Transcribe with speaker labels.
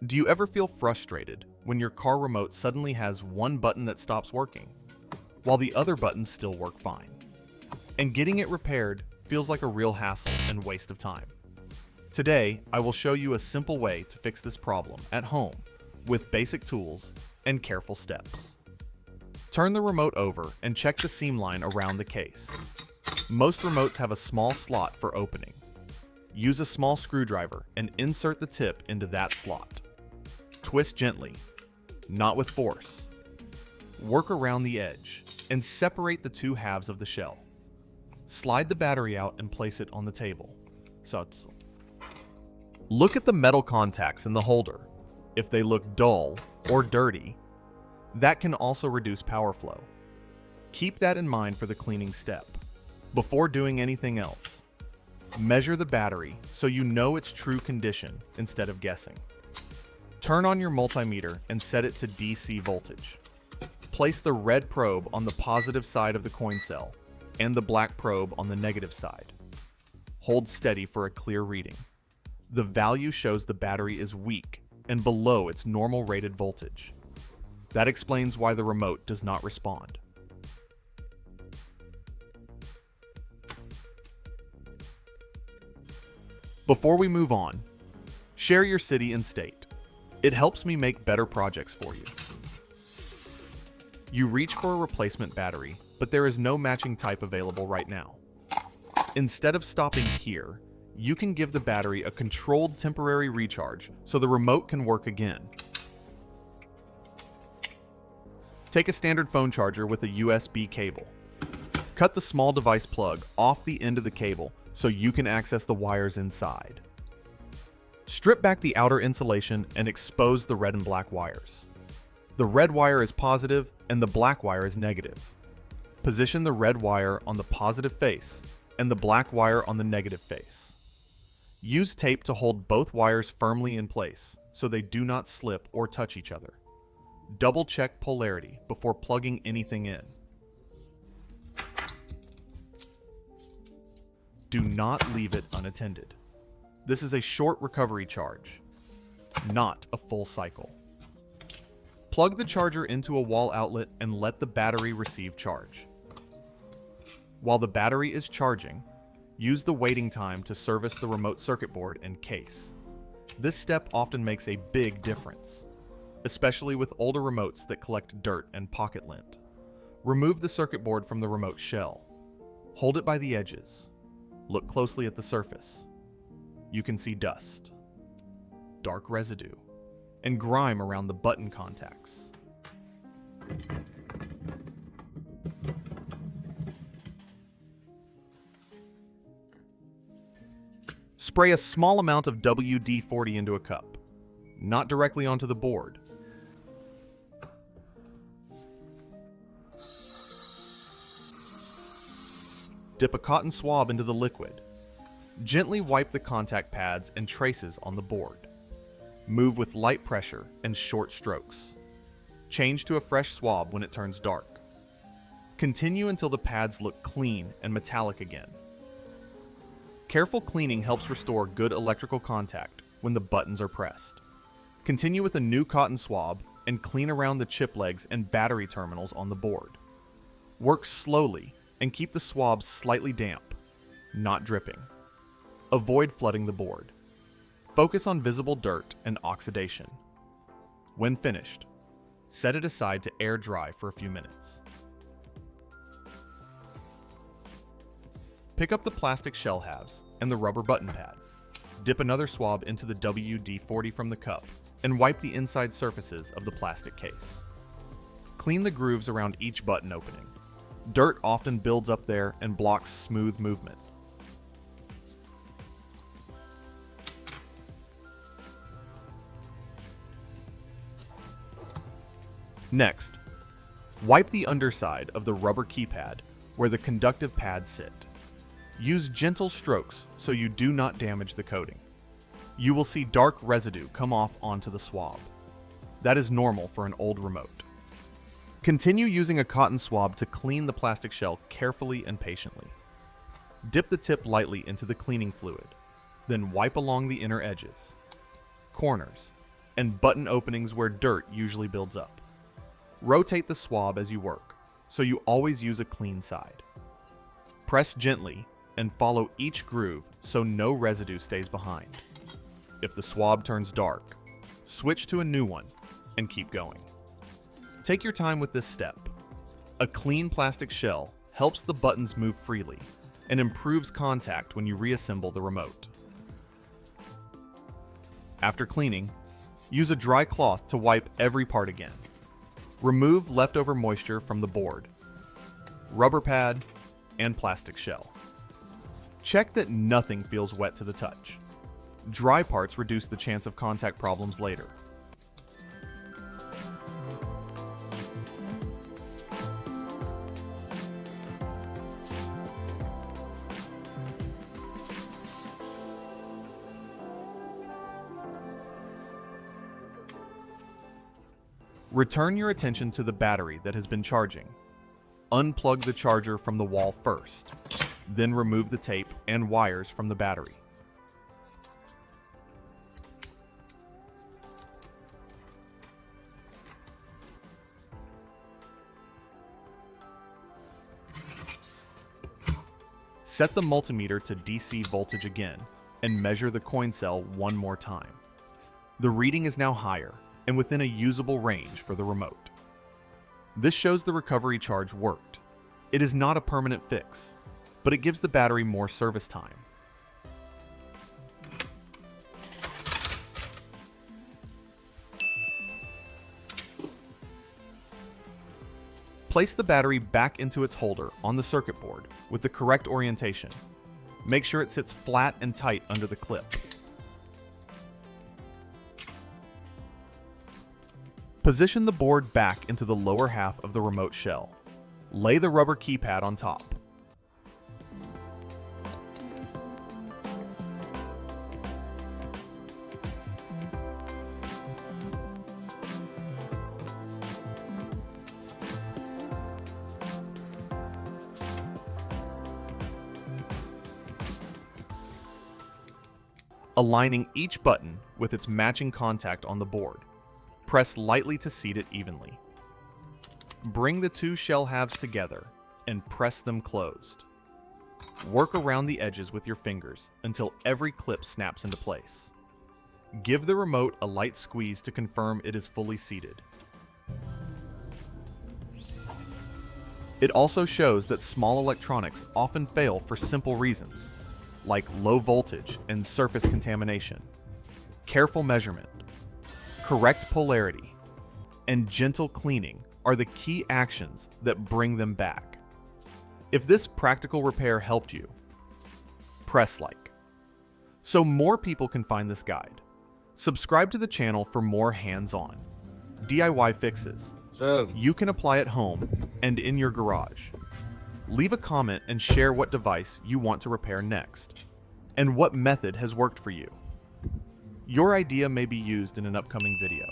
Speaker 1: Do you ever feel frustrated when your car remote suddenly has one button that stops working, while the other buttons still work fine? And getting it repaired feels like a real hassle and waste of time. Today, I will show you a simple way to fix this problem at home with basic tools and careful steps. Turn the remote over and check the seam line around the case. Most remotes have a small slot for opening. Use a small screwdriver and insert the tip into that slot. Twist gently, not with force. Work around the edge and separate the two halves of the shell. Slide the battery out and place it on the table. Look at the metal contacts in the holder. If they look dull or dirty, that can also reduce power flow. Keep that in mind for the cleaning step. Before doing anything else, measure the battery so you know its true condition instead of guessing. Turn on your multimeter and set it to DC voltage. Place the red probe on the positive side of the coin cell and the black probe on the negative side. Hold steady for a clear reading. The value shows the battery is weak and below its normal rated voltage. That explains why the remote does not respond. Before we move on, share your city and state. It helps me make better projects for you. You reach for a replacement battery, but there is no matching type available right now. Instead of stopping here, you can give the battery a controlled temporary recharge so the remote can work again. Take a standard phone charger with a USB cable. Cut the small device plug off the end of the cable so you can access the wires inside. Strip back the outer insulation and expose the red and black wires. The red wire is positive and the black wire is negative. Position the red wire on the positive face and the black wire on the negative face. Use tape to hold both wires firmly in place so they do not slip or touch each other. Double check polarity before plugging anything in. Do not leave it unattended. This is a short recovery charge, not a full cycle. Plug the charger into a wall outlet and let the battery receive charge. While the battery is charging, use the waiting time to service the remote circuit board and case. This step often makes a big difference, especially with older remotes that collect dirt and pocket lint. Remove the circuit board from the remote shell. Hold it by the edges. Look closely at the surface. You can see dust, dark residue, and grime around the button contacts. Spray a small amount of WD-40 into a cup, not directly onto the board. Dip a cotton swab into the liquid. Gently wipe the contact pads and traces on the board. Move with light pressure and short strokes. Change to a fresh swab when it turns dark. Continue until the pads look clean and metallic again. Careful cleaning helps restore good electrical contact when the buttons are pressed. Continue with a new cotton swab and clean around the chip legs and battery terminals on the board. Work slowly and keep the swabs slightly damp, not dripping. Avoid flooding the board. Focus on visible dirt and oxidation. When finished, set it aside to air dry for a few minutes. Pick up the plastic shell halves and the rubber button pad. Dip another swab into the WD-40 from the cup and wipe the inside surfaces of the plastic case. Clean the grooves around each button opening. Dirt often builds up there and blocks smooth movement. Next, wipe the underside of the rubber keypad where the conductive pads sit. Use gentle strokes so you do not damage the coating. You will see dark residue come off onto the swab. That is normal for an old remote. Continue using a cotton swab to clean the plastic shell carefully and patiently. Dip the tip lightly into the cleaning fluid, then wipe along the inner edges, corners, and button openings where dirt usually builds up. Rotate the swab as you work, so you always use a clean side. Press gently and follow each groove so no residue stays behind. If the swab turns dark, switch to a new one and keep going. Take your time with this step. A clean plastic shell helps the buttons move freely and improves contact when you reassemble the remote. After cleaning, use a dry cloth to wipe every part again. Remove leftover moisture from the board, rubber pad, and plastic shell. Check that nothing feels wet to the touch. Dry parts reduce the chance of contact problems later. Return your attention to the battery that has been charging. Unplug the charger from the wall first, then remove the tape and wires from the battery. Set the multimeter to DC voltage again and measure the coin cell one more time. The reading is now higher and within a usable range for the remote. This shows the recovery charge worked. It is not a permanent fix, but it gives the battery more service time. Place the battery back into its holder on the circuit board with the correct orientation. Make sure it sits flat and tight under the clip. Position the board back into the lower half of the remote shell. Lay the rubber keypad on top. Aligning each button with its matching contact on the board. Press lightly to seat it evenly. Bring the two shell halves together and press them closed. Work around the edges with your fingers until every clip snaps into place. Give the remote a light squeeze to confirm it is fully seated. It also shows that small electronics often fail for simple reasons, like low voltage and surface contamination. Careful measurement, correct polarity, and gentle cleaning are the key actions that bring them back. If this practical repair helped you, press like, so more people can find this guide. Subscribe to the channel for more hands-on DIY fixes you can apply at home and in your garage. Leave a comment and share what device you want to repair next, and what method has worked for you. Your idea may be used in an upcoming video.